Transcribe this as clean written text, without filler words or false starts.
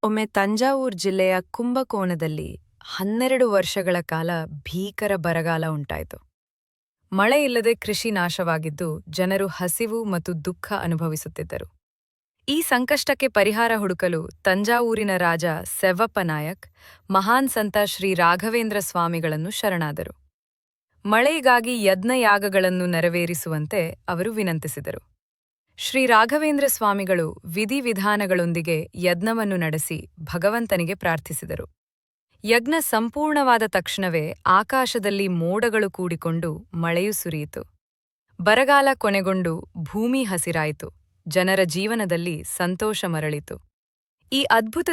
ಒಮ್ಮೆ ತಂಜಾವೂರ್ ಜಿಲ್ಲೆಯ ಕುಂಭಕೋಣದಲ್ಲಿ 12 ವರ್ಷಗಳ ಕಾಲ ಭೀಕರ ಬರಗಾಲ ಉಂಟಾಯಿತು. ಮಳೆಯಿಲ್ಲದೆ ಕೃಷಿ ನಾಶವಾಗಿದ್ದು ಜನರು ಹಸಿವು ಮತ್ತು ದುಃಖ ಅನುಭವಿಸುತ್ತಿದ್ದರು. ಈ ಸಂಕಷ್ಟಕ್ಕೆ ಪರಿಹಾರ ಹುಡುಕಲು ತಂಜಾವೂರಿನ ರಾಜ ಸೆವ್ವಪ್ಪ ನಾಯಕ್ ಮಹಾನ್ ಸಂತ ಶ್ರೀ ರಾಘವೇಂದ್ರ ಸ್ವಾಮಿಗಳನ್ನು ಶರಣಾದರು. ಮಳೆಗಾಗಿ ಯಜ್ಞಯಾಗಗಳನ್ನು ನೆರವೇರಿಸುವಂತೆ ಅವರು ವಿನಂತಿಸಿದರು. ಶ್ರೀ ರಾಘವೇಂದ್ರ ಸ್ವಾಮಿಗಳು ವಿಧಿವಿಧಾನಗಳೊಂದಿಗೆ ಯಜ್ಞವನ್ನು ನಡೆಸಿ ಭಗವಂತನಿಗೆ ಪ್ರಾರ್ಥಿಸಿದರು. ಯಜ್ಞ ಸಂಪೂರ್ಣವಾದ ತಕ್ಷಣವೇ ಆಕಾಶದಲ್ಲಿ ಮೋಡಗಳು ಕೂಡಿಕೊಂಡು ಮಳೆಯು ಸುರಿಯಿತು. ಬರಗಾಲ ಕೊನೆಗೊಂಡು ಭೂಮಿ ಹಸಿರಾಯಿತು. ಜನರ ಜೀವನದಲ್ಲಿ ಸಂತೋಷ ಮರಳಿತು. ಈ ಅದ್ಭುತ